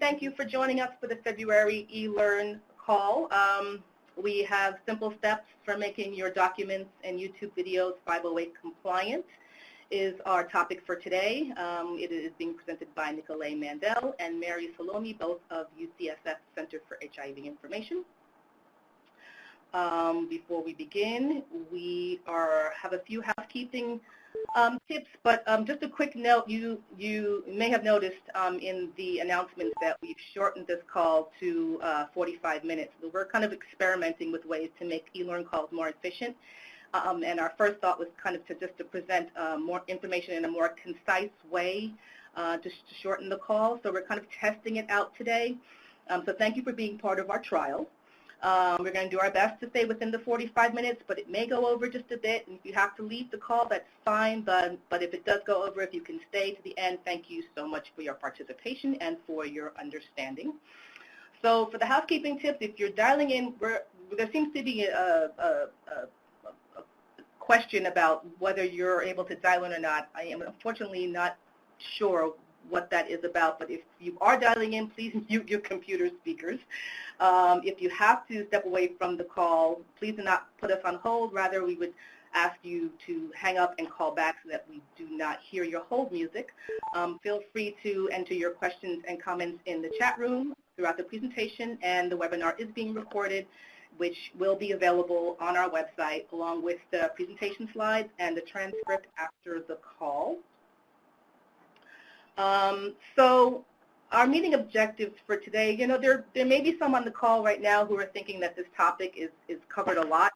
Thank you for joining us for the February eLearn call. We have simple steps for making your documents and YouTube videos 508 compliant is our topic for today. It is being presented by Nicole Mandel and Mary Salome, both of UCSF Center for HIV Information. Before we begin, we have a few housekeeping tips, but just a quick note, you may have noticed in the announcements that we've shortened this call to 45 minutes. So we're kind of experimenting with ways to make eLearn calls more efficient. And our first thought was kind of to present more information in a more concise way just to shorten the call. So we're kind of testing it out today. So thank you for being part of our trial. We're going to do our best to stay within the 45 minutes, but it may go over just a bit. And if you have to leave the call, that's fine. But if it does go over, if you can stay to the end, thank you so much for your participation and for your understanding. So for the housekeeping tips, if you're dialing in, there seems to be a question about whether you're able to dial in or not. I am unfortunately not sure what that is about, but if you are dialing in, please mute your computer speakers. If you have to step away from the call, please do not put us on hold. Rather, we would ask you to hang up and call back so that we do not hear your hold music. Feel free to enter your questions and comments in the chat room throughout the presentation, and the webinar is being recorded, which will be available on our website along with the presentation slides and the transcript after the call. So our meeting objectives for today, there may be some on the call right now who are thinking that this topic is covered a lot,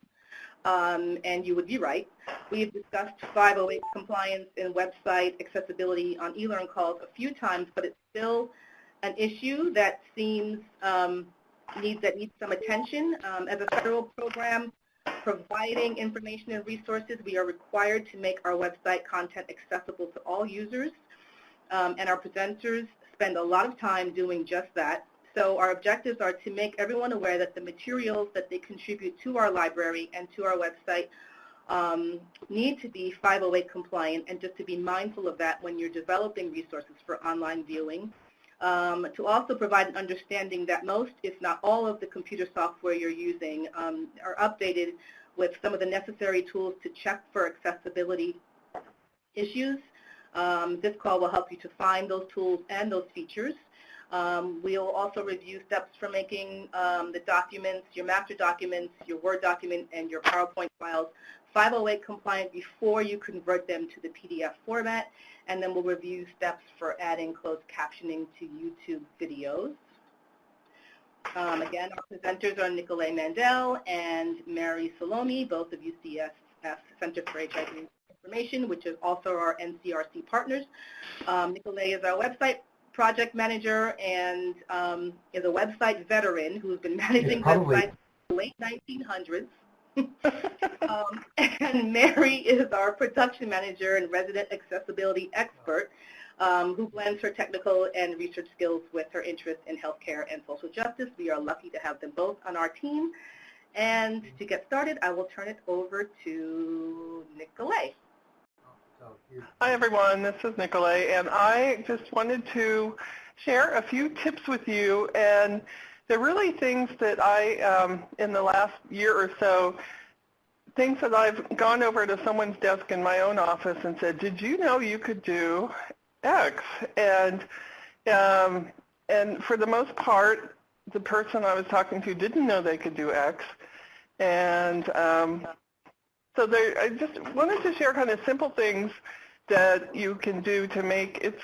and you would be right. We've discussed 508 compliance and website accessibility on eLearn calls a few times, but it's still an issue that seems needs some attention. As a federal program providing information and resources, we are required to make our website content accessible to all users. And our presenters spend a lot of time doing just that. So our objectives are to make everyone aware that the materials that they contribute to our library and to our website need to be 508 compliant, and just to be mindful of that when you're developing resources for online viewing. To also provide an understanding that most, if not all, of the computer software you're using are updated with some of the necessary tools to check for accessibility issues. This call will help you to find those tools and those features. We'll also review steps for making the documents, your master documents, your Word document, and your PowerPoint files 508 compliant before you convert them to the PDF format. And then we'll review steps for adding closed captioning to YouTube videos. Again, our presenters are Nicole Mandel and Mary Salome, both of UCSF Center for HIV Information, which is also our NCRC partners. Nicole is our website project manager and is a website veteran who's been managing websites in the late 1900s. And Mary is our production manager and resident accessibility expert who blends her technical and research skills with her interest in healthcare and social justice. We are lucky to have them both on our team. And to get started, I will turn it over to Nicole. Hi everyone, this is Nicole, and I just wanted to share a few tips with you, and they're really things that I, in the last year or so, things that I've gone over to someone's desk in my own office and said, did you know you could do X? And for the most part, the person I was talking to didn't know they could do X, and so I just wanted to share kind of simple things that you can do to make it.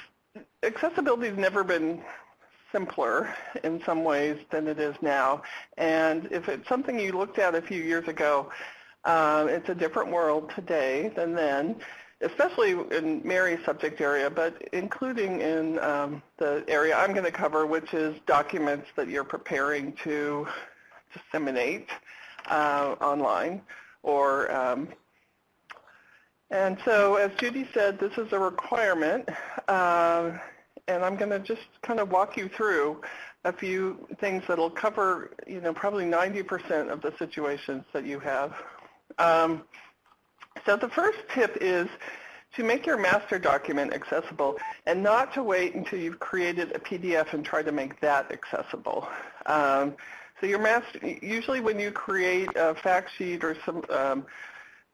Accessibility has never been simpler in some ways than it is now. And if it's something you looked at a few years ago, it's a different world today than then, especially in Mary's subject area, but including in the area I'm going to cover, which is documents that you're preparing to disseminate online. And so, as Judy said, this is a requirement, and I'm going to just kind of walk you through a few things that will cover, probably 90% of the situations that you have. So the first tip is to make your master document accessible and not to wait until you've created a PDF and try to make that accessible. So your master, usually when you create a fact sheet or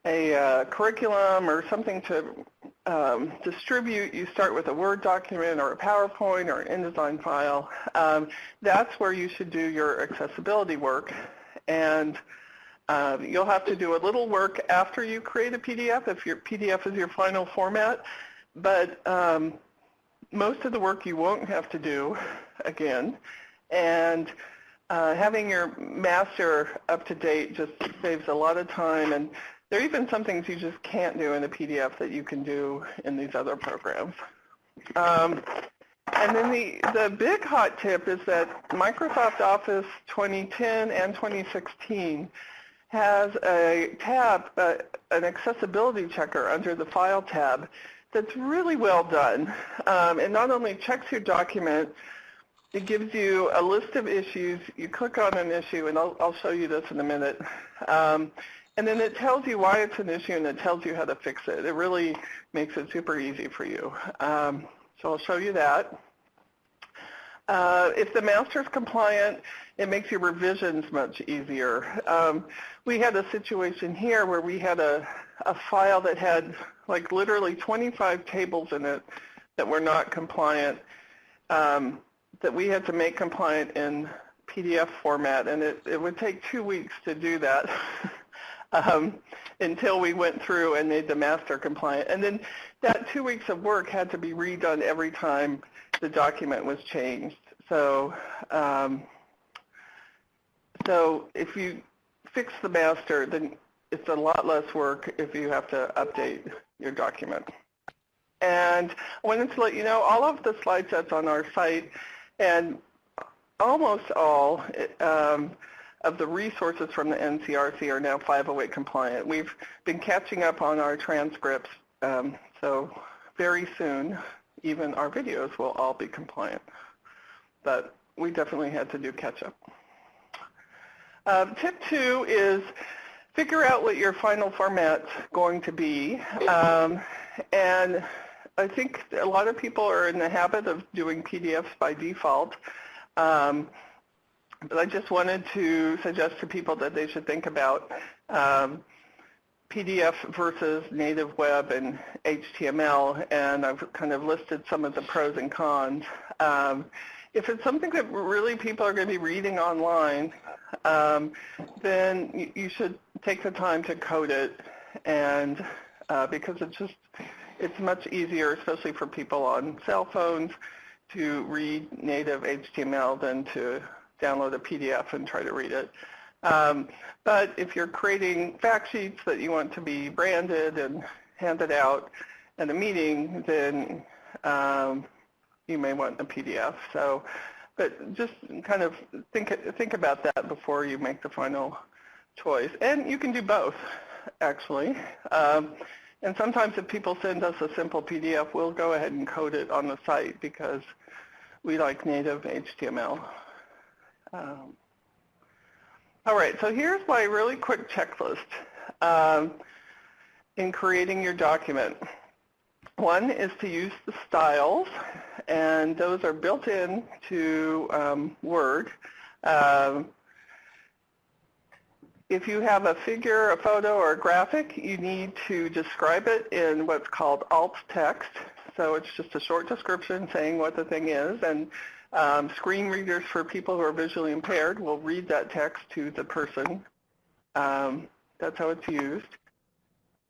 a curriculum or something to distribute, you start with a Word document or a PowerPoint or an InDesign file. That's where you should do your accessibility work. And you'll have to do a little work after you create a PDF if your PDF is your final format. But most of the work you won't have to do again. And having your master up to date just saves a lot of time. And there are even some things you just can't do in a PDF that you can do in these other programs. And then the big hot tip is that Microsoft Office 2010 and 2016 has a tab, an accessibility checker under the File tab that's really well done. It not only checks your document, it gives you a list of issues. You click on an issue, and I'll show you this in a minute. And then it tells you why it's an issue, and it tells you how to fix it. It really makes it super easy for you. So I'll show you that. If the master is compliant, it makes your revisions much easier. We had a situation here where we had a file that had like literally 25 tables in it that were not compliant, that we had to make compliant in PDF format, and it would take 2 weeks to do that. Until we went through and made the master compliant. And then that 2 weeks of work had to be redone every time the document was changed. So, so if you fix the master, then it's a lot less work if you have to update your document. And I wanted to let you know all of the slide sets on our site, and almost all of the resources from the NCRC are now 508 compliant. We've been catching up on our transcripts, so very soon even our videos will all be compliant. But we definitely had to do catch up. Tip 2 is figure out what your final format's going to be. And I think a lot of people are in the habit of doing PDFs by default. But I just wanted to suggest to people that they should think about PDF versus native web and HTML, and I've kind of listed some of the pros and cons. If it's something that really people are going to be reading online, then you should take the time to code it, and because it's much easier, especially for people on cell phones, to read native HTML than to download a PDF and try to read it. But if you're creating fact sheets that you want to be branded and handed out at a meeting, then you may want a PDF. So, but just kind of think about that before you make the final choice. And you can do both, actually. And sometimes if people send us a simple PDF, we'll go ahead and code it on the site because we like native HTML. All right, so here's my really quick checklist in creating your document. One is to use the styles, and those are built in to Word. If you have a figure, a photo, or a graphic, you need to describe it in what's called alt text. So it's just a short description saying what the thing is, and screen readers for people who are visually impaired will read that text to the person. That's how it's used.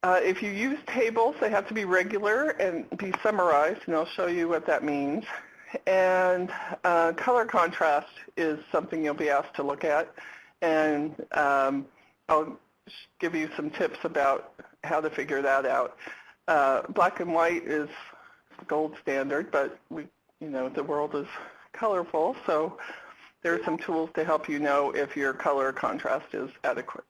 If you use tables, they have to be regular and be summarized, and I'll show you what that means. And color contrast is something you'll be asked to look at, and I'll give you some tips about how to figure that out. Black and white is gold standard, but the world is colorful, so there are some tools to help you know if your color contrast is adequate.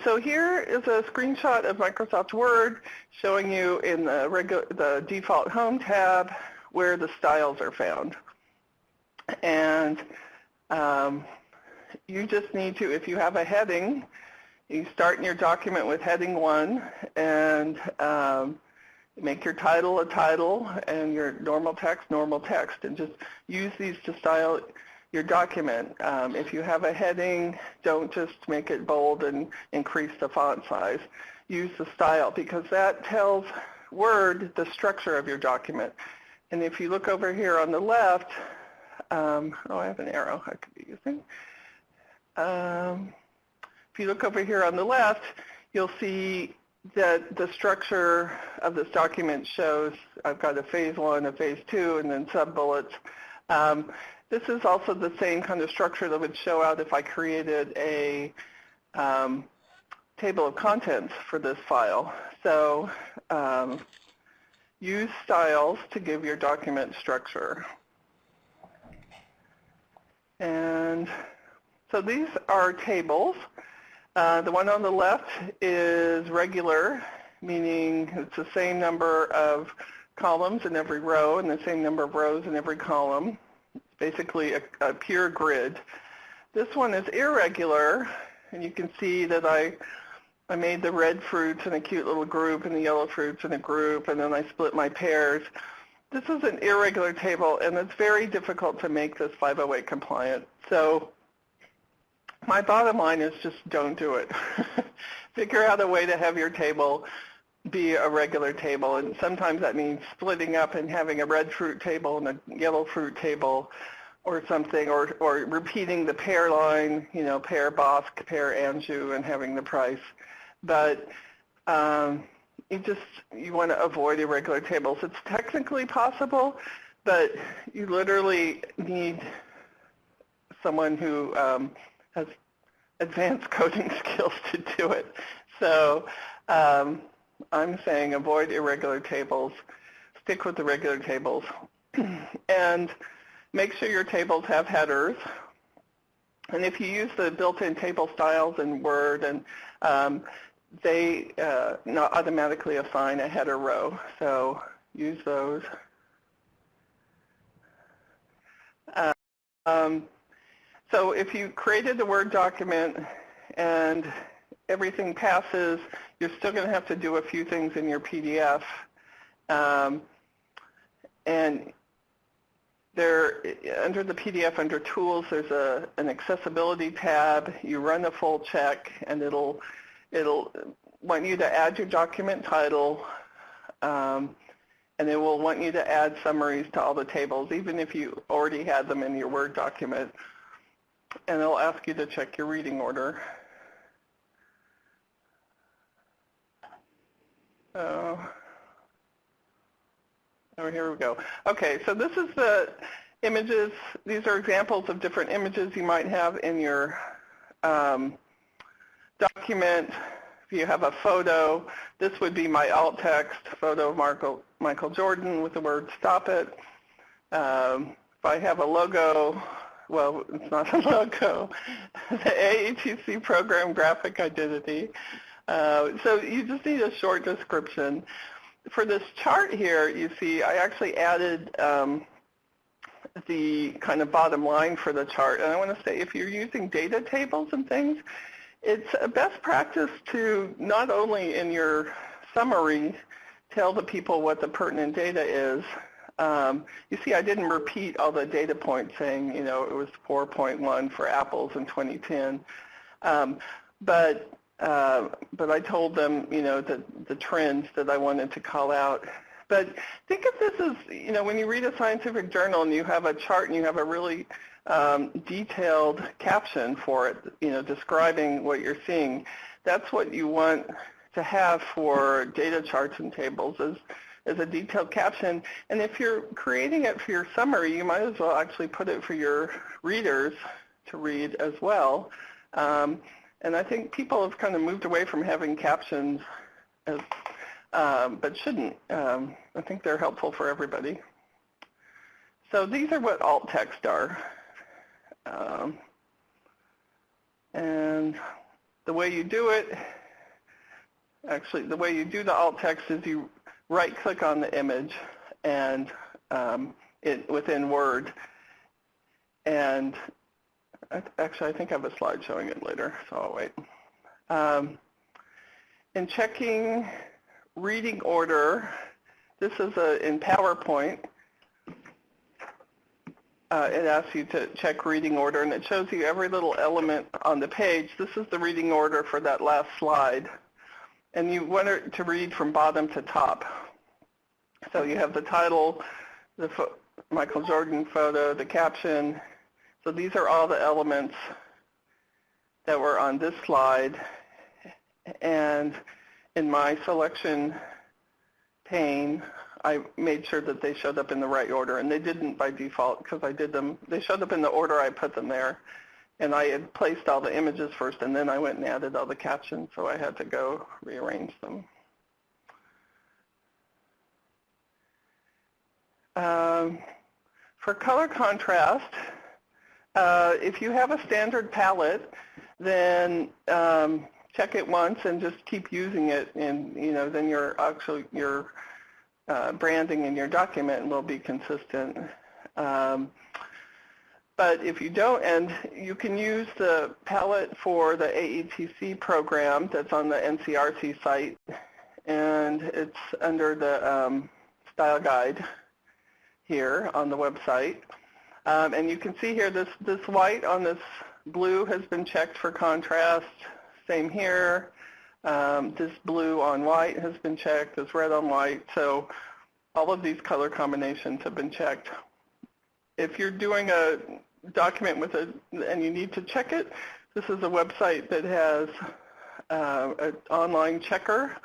So here is a screenshot of Microsoft Word showing you in the default Home tab where the styles are found. And you just need to, if you have a heading, You start in your document with heading 1 and make your title a title and your normal text, and just use these to style your document. If you have a heading, don't just make it bold and increase the font size. Use the style, because that tells Word the structure of your document. And if you look over here on the left, I have an arrow I could be using. If you look over here on the left, you'll see that the structure of this document shows I've got a phase 1, a phase 2, and then sub-bullets. This is also the same kind of structure that would show out if I created a table of contents for this file. So use styles to give your document structure. And so these are tables. The one on the left is regular, meaning it's the same number of columns in every row and the same number of rows in every column. It's basically a pure grid. This one is irregular, and you can see that I made the red fruits in a cute little group and the yellow fruits in a group, and then I split my pairs. This is an irregular table, and it's very difficult to make this 508 compliant. So my bottom line is just don't do it. Figure out a way to have your table be a regular table, and sometimes that means splitting up and having a red fruit table and a yellow fruit table or something, or repeating the pair line, you know, pair Bosque, pair Anjou, and having the price. But you want to avoid irregular tables. It's technically possible, but you literally need someone who has advanced coding skills to do it. So I'm saying avoid irregular tables. Stick with the regular tables. And make sure your tables have headers. And if you use the built-in table styles in Word, and they not automatically assign a header row. So use those. So if you created a Word document and everything passes, you're still going to have to do a few things in your PDF. And there, under the PDF, under Tools, there's an Accessibility tab. You run a full check, and it'll want you to add your document title, and it will want you to add summaries to all the tables, even if you already had them in your Word document. And it'll ask you to check your reading order. Oh, here we go. Okay, so this is the images. These are examples of different images you might have in your document. If you have a photo, this would be my alt text, photo of Michael Jordan with the word "Stop It." If I have a logo, well, it's not a logo, the AETC program graphic identity. So you just need a short description. For this chart here, you see I actually added the kind of bottom line for the chart. And I want to say, if you're using data tables and things, it's a best practice to not only in your summary tell the people what the pertinent data is. You see, I didn't repeat all the data points saying, you know, it was 4.1 for apples in 2010. But I told them, you know, the trends that I wanted to call out. But think of this as, you know, when you read a scientific journal and you have a chart and you have a really detailed caption for it, you know, describing what you're seeing, that's what you want to have for data charts and tables is a detailed caption. And if you're creating it for your summary, you might as well actually put it for your readers to read as well. And I think people have kind of moved away from having captions, but shouldn't. I think they're helpful for everybody. So these are what alt text are. And the way you do it, actually the way you do the alt text is you right-click on the image and within Word. And actually, I think I have a slide showing it later, so I'll wait. In checking reading order, this is in PowerPoint. It asks you to check reading order, and it shows you every little element on the page. This is the reading order for that last slide. And you want it to read from bottom to top. So you have the title, the Michael Jordan photo, the caption. So these are all the elements that were on this slide. And in my selection pane, I made sure that they showed up in the right order, and they didn't by default because I did them. They showed up in the order I put them there, and I had placed all the images first, and then I went and added all the captions, so I had to go rearrange them. For color contrast, if you have a standard palette, then check it once and just keep using it, and then your branding in your document will be consistent. But if you don't, and you can use the palette for the AETC program that's on the NCRC site, and it's under the style guide here on the website. And you can see here this white on this blue has been checked for contrast. Same here. This blue on white has been checked, this red on white. So all of these color combinations have been checked. If you're doing a document with and you need to check it, this is a website that has an online checker,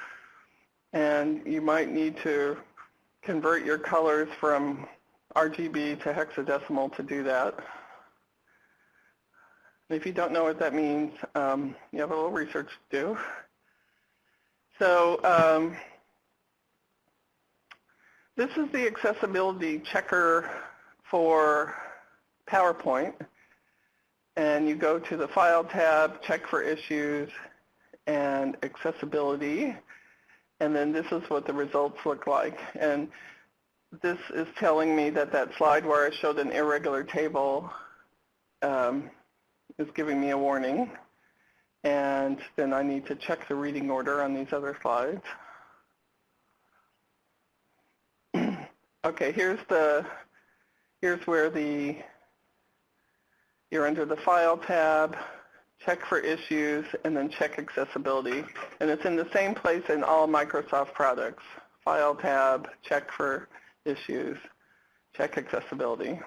and you might need to convert your colors from RGB to hexadecimal to do that. If you don't know what that means, you have a little research to do. So this is the accessibility checker for PowerPoint. And you go to the File tab, Check for Issues, and Accessibility. And then this is what the results look like. And this is telling me that that slide where I showed an irregular table is giving me a warning. And then I need to check the reading order on these other slides. Okay, here's where you're under the File tab, Check for Issues, and then Check Accessibility. And it's in the same place in all Microsoft products. File tab, Check for Issues, Check Accessibility.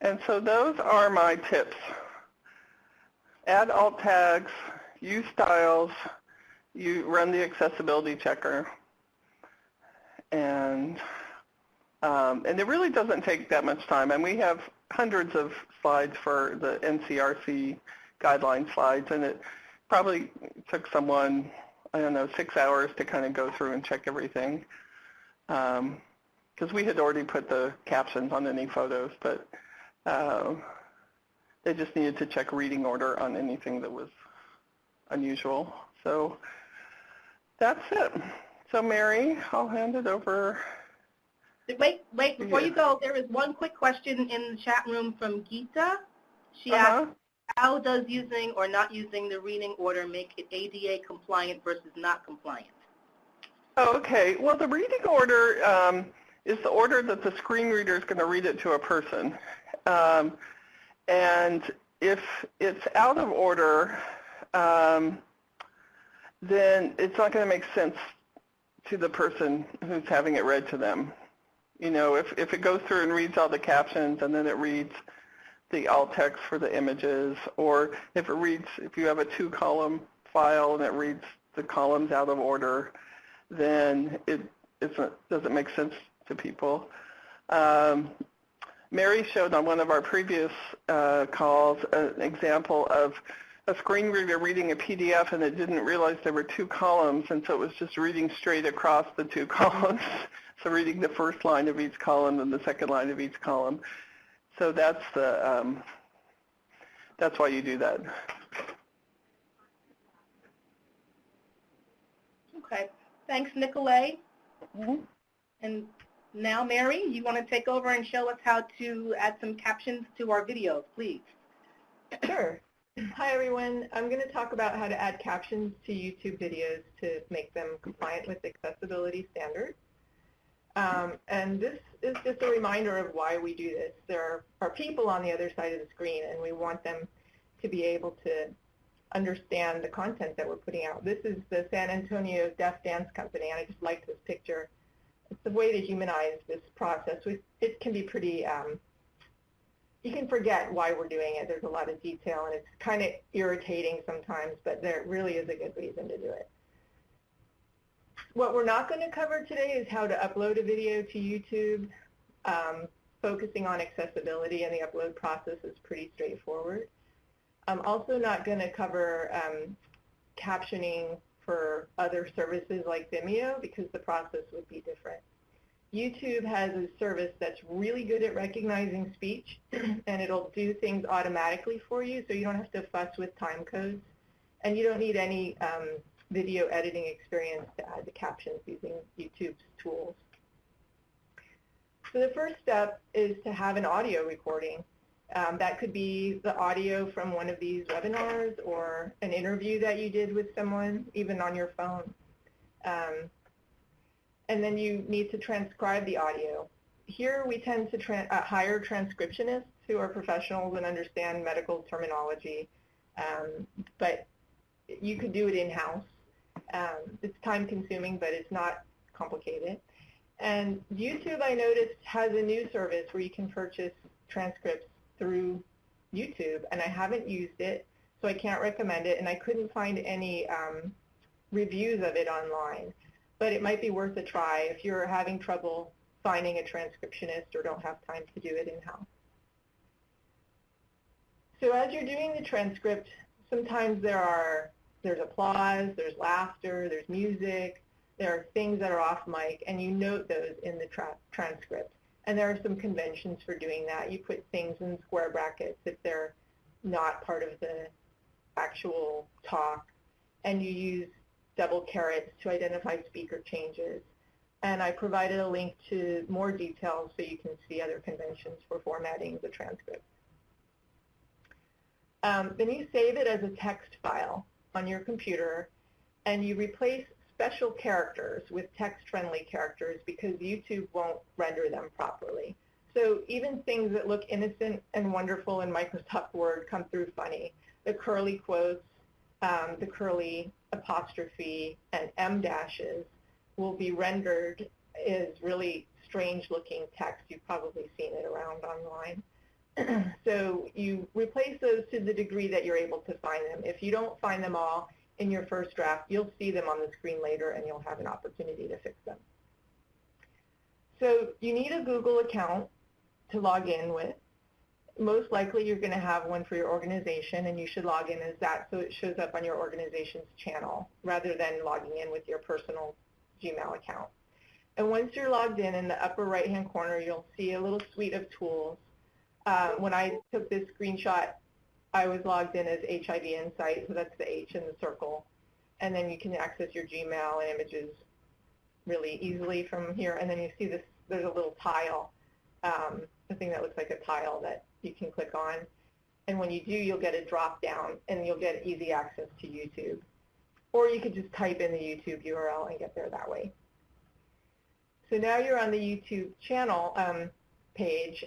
And so those are my tips. Add alt tags, use styles, you run the accessibility checker, and it really doesn't take that much time. And we have hundreds of slides for the NCRC guideline slides, and it probably took someone, I don't know, 6 hours to kind of go through and check everything, because we had already put the captions on any photos, but they just needed to check reading order on anything that was unusual. So that's it. So Mary, I'll hand it over. Wait, before you go, there is one quick question in the chat room from Geeta. She asked, how does using or not using the reading order make it ADA compliant versus not compliant? Okay, well the reading order is the order that the screen reader is going to read it to a person. And if it's out of order, then it's not going to make sense to the person who's having it read to them. You know, if it goes through and reads all the captions and then it reads the alt text for the images, or if you have a 2-column file and it reads the columns out of order, then it doesn't make sense to people. Mary showed on one of our previous calls an example of a screen reader reading a PDF, and it didn't realize there were 2 columns, and so it was just reading straight across the 2 columns. So reading the first line of each column and the second line of each column. So that's why you do that. Okay. Thanks, Nicole. Mm-hmm. And Now, Mary, you want to take over and show us how to add some captions to our videos, please? Sure. Hi, everyone. I'm going to talk about how to add captions to YouTube videos to make them compliant with accessibility standards. And this is just a reminder of why we do this. There are people on the other side of the screen, and we want them to be able to understand the content that we're putting out. This is the San Antonio Deaf Dance Company, and I just like this picture. It's a way to humanize this process. It can be pretty, you can forget why we're doing it. There's a lot of detail, and it's kind of irritating sometimes, but there really is a good reason to do it. What we're not going to cover today is how to upload a video to YouTube. Focusing on accessibility and the upload process is pretty straightforward. I'm also not going to cover captioning for other services like Vimeo because the process would be different. YouTube has a service that's really good at recognizing speech, and it'll do things automatically for you, so you don't have to fuss with time codes, and you don't need any video editing experience to add the captions using YouTube's tools. So the first step is to have an audio recording. That could be the audio from one of these webinars or an interview that you did with someone, even on your phone. And then you need to transcribe the audio. Here we tend to hire transcriptionists who are professionals and understand medical terminology, but you could do it in-house. It's time-consuming, but it's not complicated. And YouTube, I noticed, has a new service where you can purchase transcripts through YouTube, and I haven't used it, so I can't recommend it, and I couldn't find any reviews of it online. But it might be worth a try if you're having trouble finding a transcriptionist or don't have time to do it in-house. So as you're doing the transcript, sometimes there's applause, there's laughter, there's music, there are things that are off mic, and you note those in the transcript. And there are some conventions for doing that. You put things in square brackets if they're not part of the actual talk, and you use double carets to identify speaker changes. And I provided a link to more details so you can see other conventions for formatting the transcript. Then you save it as a text file on your computer, and you replace special characters with text-friendly characters because YouTube won't render them properly. So even things that look innocent and wonderful in Microsoft Word come through funny. The curly quotes, the curly apostrophe, and M dashes will be rendered as really strange-looking text. You've probably seen it around online. So you replace those to the degree that you're able to find them. If you don't find them all in your first draft, you'll see them on the screen later and you'll have an opportunity to fix them. So you need a Google account to log in with. Most likely you're going to have one for your organization, and you should log in as that so it shows up on your organization's channel rather than logging in with your personal Gmail account. And once you're logged in the upper right-hand corner, you'll see a little suite of tools. When I took this screenshot, I was logged in as HIV Insight, so that's the H in the circle. And then you can access your Gmail and images really easily from here. And then you see this, there's a little tile, a thing that looks like a tile that you can click on. And when you do, you'll get a drop down and you'll get easy access to YouTube. Or you could just type in the YouTube URL and get there that way. So now you're on the YouTube channel page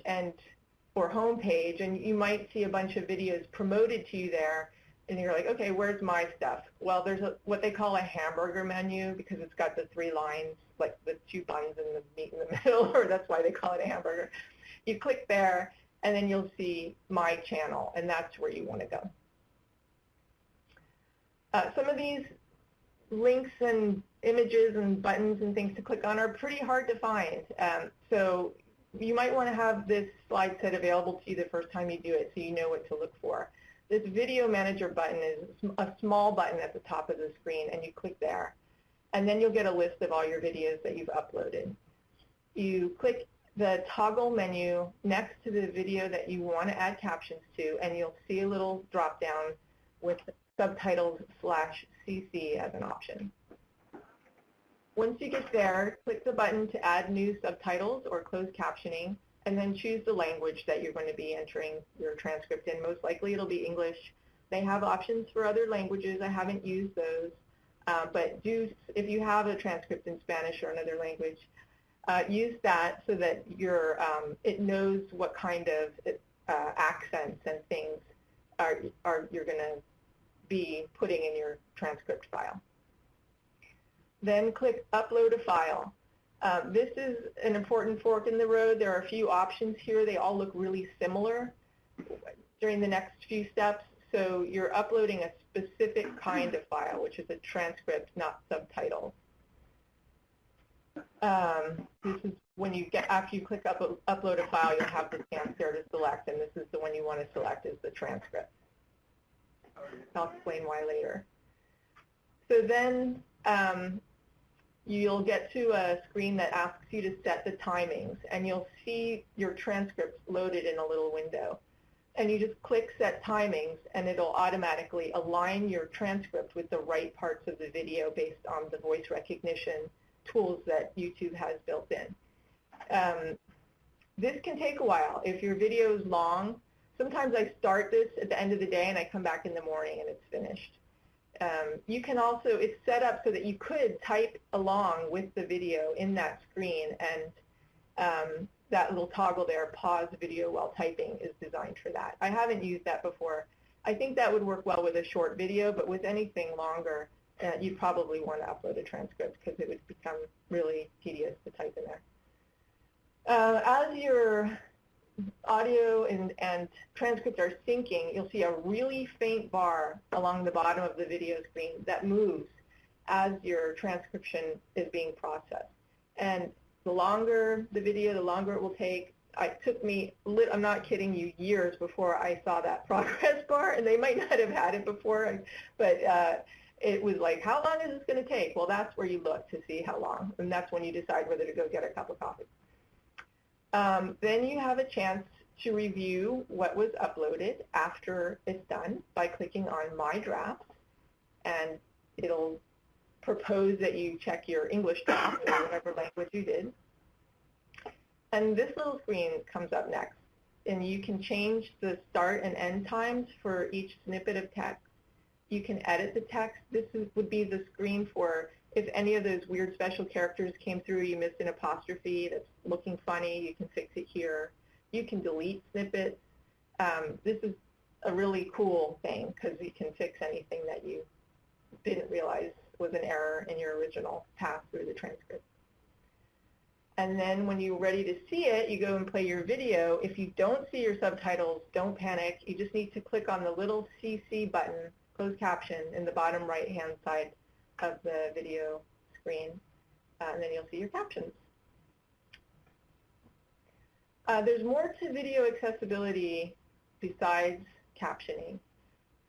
or home page, and you might see a bunch of videos promoted to you there, and you're like, okay, where's my stuff? Well, there's what they call a hamburger menu because it's got the 3 lines, like the 2 buns and the meat in the middle, or that's why they call it a hamburger. You click there, and then you'll see my channel, and that's where you want to go. Some of these links and images and buttons and things to click on are pretty hard to find. So you might want to have this slide set available to you the first time you do it so you know what to look for. This video manager button is a small button at the top of the screen, and you click there. And then you'll get a list of all your videos that you've uploaded. You click the toggle menu next to the video that you want to add captions to, and you'll see a little drop down with Subtitles/CC as an option. Once you get there, click the button to add new subtitles or closed captioning, and then choose the language that you're going to be entering your transcript in. Most likely it'll be English. They have options for other languages. I haven't used those, but if you have a transcript in Spanish or another language, use that so that it knows what kind of accents and things you're going to be putting in your transcript file. Then click Upload a File. This is an important fork in the road. There are a few options here. They all look really similar during the next few steps. So you're uploading a specific kind of file, which is a transcript, not subtitles. This is when after you click Upload a File, you'll have the stamp there to select, and this is the one you want to select is the transcript. I'll explain why later. So then you'll get to a screen that asks you to set the timings, and you'll see your transcript loaded in a little window. And you just click Set Timings, and it'll automatically align your transcript with the right parts of the video based on the voice recognition tools that YouTube has built in. This can take a while. If your video is long, sometimes I start this at the end of the day and I come back in the morning and it's finished. You can also, it's set up so that you could type along with the video in that screen, and that little toggle there, pause video while typing, is designed for that. I haven't used that before. I think that would work well with a short video, but with anything longer, you'd probably want to upload a transcript because it would become really tedious to type in there. As your audio and transcript are syncing, you'll see a really faint bar along the bottom of the video screen that moves as your transcription is being processed. And the longer the video, the longer it will take. It took me, I'm not kidding you, years before I saw that progress bar, and they might not have had it before, but it was like, how long is this going to take? Well, that's where you look to see how long, and that's when you decide whether to go get a cup of coffee. Then you have a chance to review what was uploaded after it's done by clicking on My Drafts, and it'll propose that you check your English draft or whatever language you did. And this little screen comes up next, and you can change the start and end times for each snippet of text. You can edit the text. This would be the screen for if any of those weird special characters came through, you missed an apostrophe that's looking funny, you can fix it here. You can delete snippets. This is a really cool thing because you can fix anything that you didn't realize was an error in your original pass through the transcript. And then when you're ready to see it, you go and play your video. If you don't see your subtitles, don't panic. You just need to click on the little CC button, closed caption, in the bottom right-hand side of the video screen, and then you'll see your captions. There's more to video accessibility besides captioning.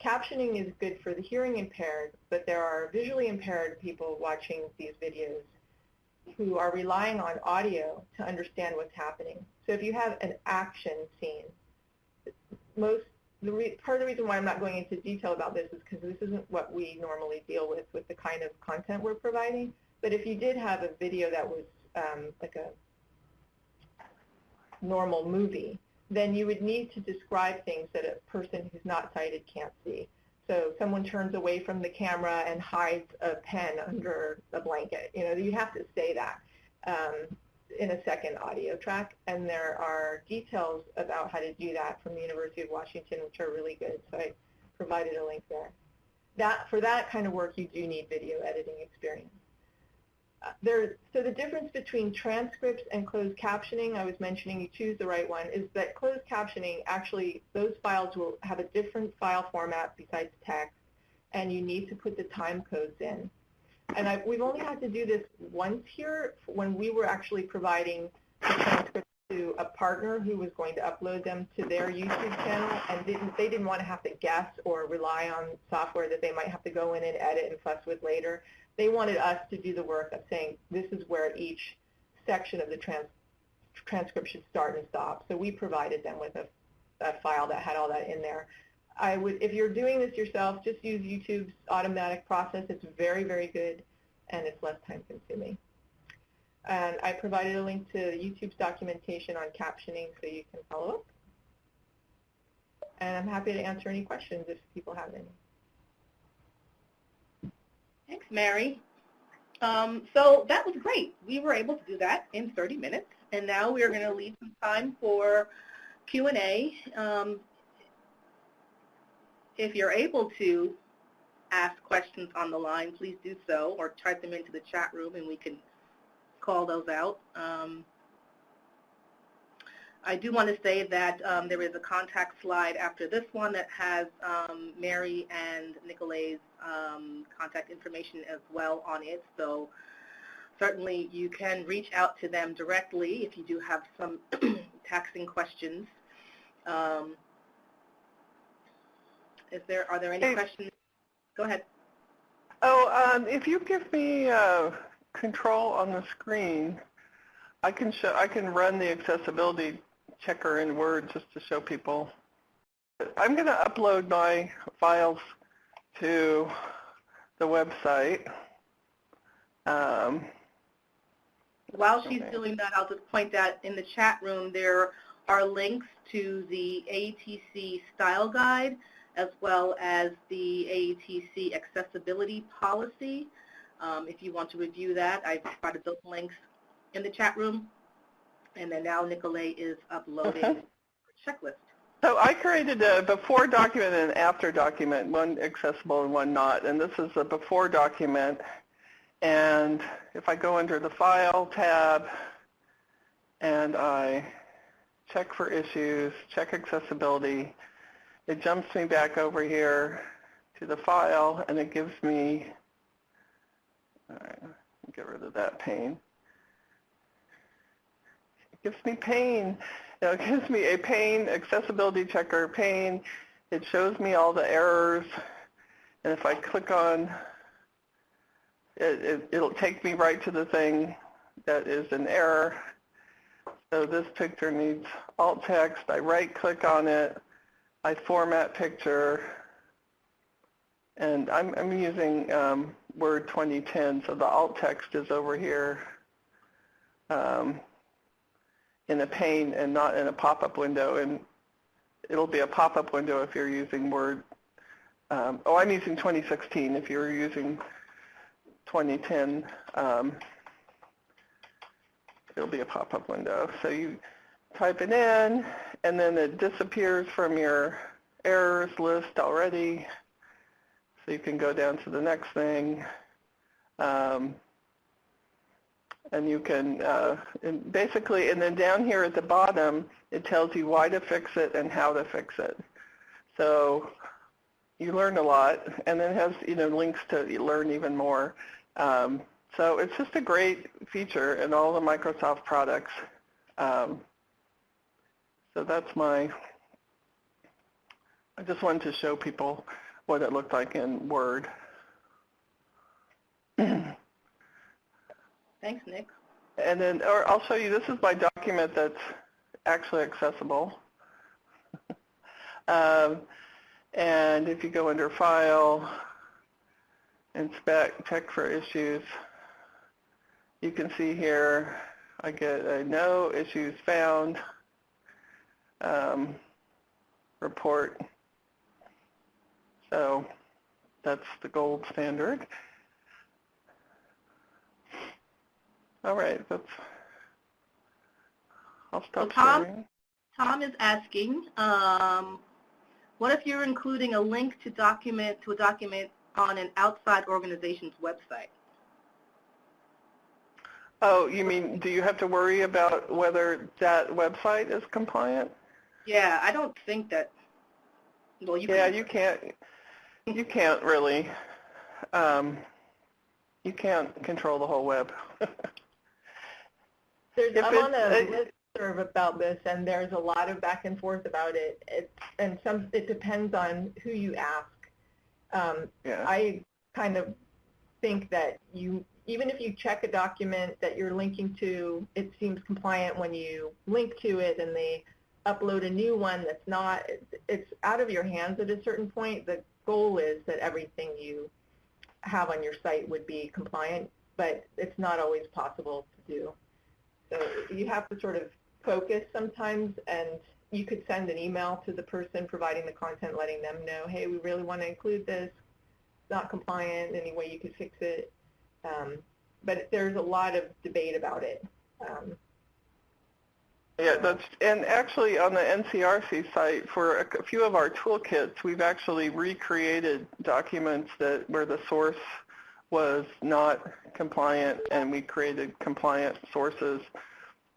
Captioning is good for the hearing impaired, but there are visually impaired people watching these videos who are relying on audio to understand what's happening. So if you have an action scene, part of the reason why I'm not going into detail about this is because this isn't what we normally deal with the kind of content we're providing. But if you did have a video that was like a normal movie, then you would need to describe things that a person who's not sighted can't see. So someone turns away from the camera and hides a pen under a blanket. You know, you have to say that in a second audio track, and there are details about how to do that from the University of Washington, which are really good. So I provided a link there. For that kind of work, you do need video editing experience. So the difference between transcripts and closed captioning, I was mentioning you choose the right one, is that closed captioning, actually, those files will have a different file format besides text, and you need to put the time codes in. And we've only had to do this once here when we were actually providing the transcripts to a partner who was going to upload them to their YouTube channel, and they didn't want to have to guess or rely on software that they might have to go in and edit and fuss with later. They wanted us to do the work of saying this is where each section of the transcript should start and stop. So we provided them with a file that had all that in there. If you're doing this yourself, just use YouTube's automatic process. It's very, very good. and it's less time consuming. And I provided a link to YouTube's documentation on captioning so you can follow up. And I'm happy to answer any questions if people have any. Thanks, Mary. So that was great. We were able to do that in 30 minutes, and now we are going to leave some time for Q&A. If you're able to ask questions on the line, please do so, or type them into the chat room and we can call those out. I do want to say that there is a contact slide after this one that has Mary and Nicole's contact information as well on it. So certainly you can reach out to them directly if you do have some taxing questions. Are there any questions? Go ahead. Oh, if you give me control on the screen, I can run the accessibility checker in Word just to show people. I'm going to upload my files to the website. While she's doing that, I'll just point out in the chat room there are links to the AETC style guide as well as the AETC accessibility policy. If you want to review that, I've provided those links in the chat room. And then now Nicole is uploading the checklist. So I created a before document and an after document, one accessible and one not. And this is a before document. And if I go under the File tab and I check for issues, check accessibility, it jumps me back over here to the file, and it gives me, all right, get rid of that pane. It gives me pane. It gives me a pane, accessibility checker pane. It shows me all the errors, and if I click on it, it'll take me right to the thing that is an error. So this picture needs alt text. I right-click on it. I format picture, and I'm using Word 2010, so the alt text is over here in a pane and not in a pop-up window, and it'll be a pop-up window if you're using Word. Oh, I'm using 2016. If you're using 2010, it'll be a pop-up window. So you type it in, and then it disappears from your errors list already. So you can go down to the next thing. And you can basically, and then down here at the bottom, it tells you why to fix it and how to fix it. So you learn a lot, and then it has links to learn even more. So it's just a great feature in all the Microsoft products. So that's I just wanted to show people what it looked like in Word. Thanks, Nick. And then, or I'll show you, this is my document that's actually accessible. And if you go under File, Inspect, Check for Issues, you can see here I get a No Issues Found report. So that's the gold standard. All right, I'll stop sharing. Tom is asking, what if you're including a link to a document on an outside organization's website? Oh, you mean, do you have to worry about whether that website is compliant? Yeah, I don't think that. Well, you yeah, you can't really. You can't control the whole web. I'm on a listserv about this, and there's a lot of back and forth about it. It depends on who you ask. Yeah. I kind of think that even if you check a document that you're linking to, it seems compliant when you link to it and they upload a new one that's not. It's out of your hands at a certain point. The goal is that everything you have on your site would be compliant, but it's not always possible to do. So you have to sort of focus sometimes, and you could send an email to the person providing the content, letting them know, hey, we really want to include this. It's not compliant. Any way you could fix it? But there's a lot of debate about it. Yeah, and actually on the NCRC site, for a few of our toolkits, we've actually recreated documents where the source was not compliant, and we created compliant sources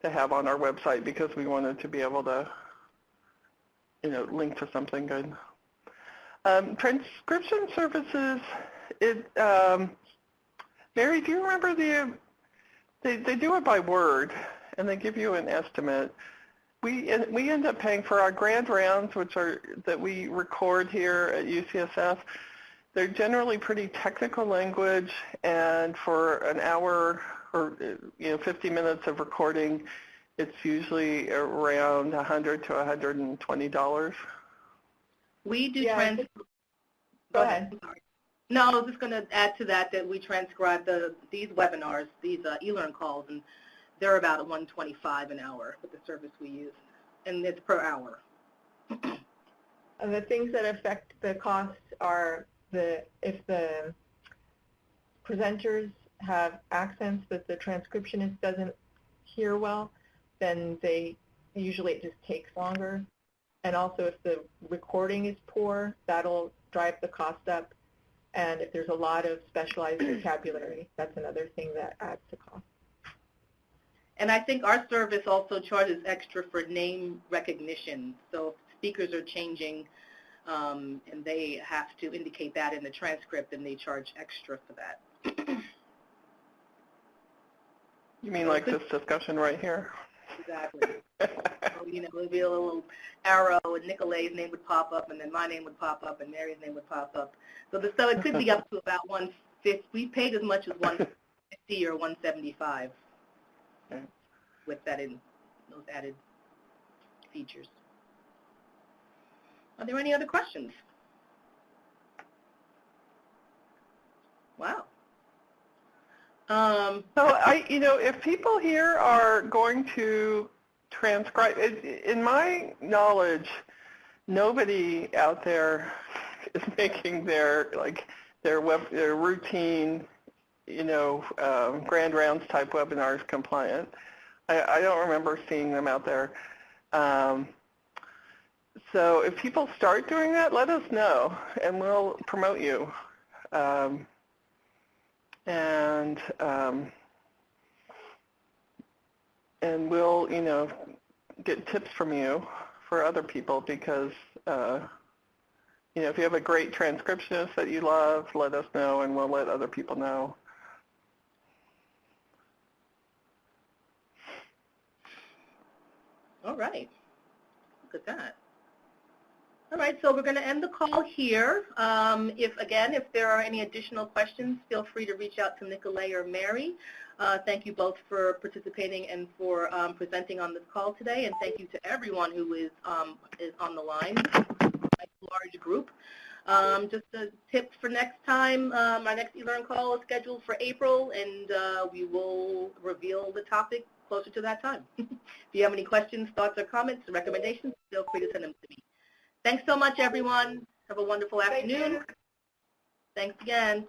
to have on our website because we wanted to be able to, link to something good. Transcription services, Mary, do you remember they do it by word, and they give you an estimate. We end up paying for our grand rounds, that we record here at UCSF. They're generally pretty technical language, and for an hour or 50 minutes of recording, it's usually around $100 to $120. We do transcribe. Go ahead. No, I was just going to add to that we transcribe these webinars, these e-learn calls, and they're about $125 an hour with the service we use, and it's per hour. And the things that affect the cost are if the presenters have accents that the transcriptionist doesn't hear well, then usually it just takes longer. And also if the recording is poor, that'll drive the cost up. And if there's a lot of specialized vocabulary, that's another thing that adds to cost. And I think our service also charges extra for name recognition. So if speakers are changing and they have to indicate that in the transcript, and they charge extra for that. You mean like this discussion right here? Exactly. So, it'll be a little arrow, and Nicole's name would pop up, and then my name would pop up, and Mary's name would pop up. So it could be up to about $150. We paid as much as $150 or $175 with those added features. Are there any other questions? Wow. So if people here are going to transcribe, in my knowledge, nobody out there is making their routine, grand rounds type webinars compliant. I don't remember seeing them out there. So if people start doing that, let us know, and we'll promote you. And we'll, get tips from you for other people because, if you have a great transcriptionist that you love, let us know, and we'll let other people know. All right. Look at that. All right, so we're going to end the call here. If there are any additional questions, feel free to reach out to Nicole or Mary. Thank you both for participating and for presenting on this call today, and thank you to everyone who is on the line, a large group. Just a tip for next time, our next e-learn call is scheduled for April, and we will reveal the topic closer to that time. If you have any questions, thoughts, or comments, or recommendations, feel free to send them to me. Thanks so much, everyone. Have a wonderful afternoon. Thanks again.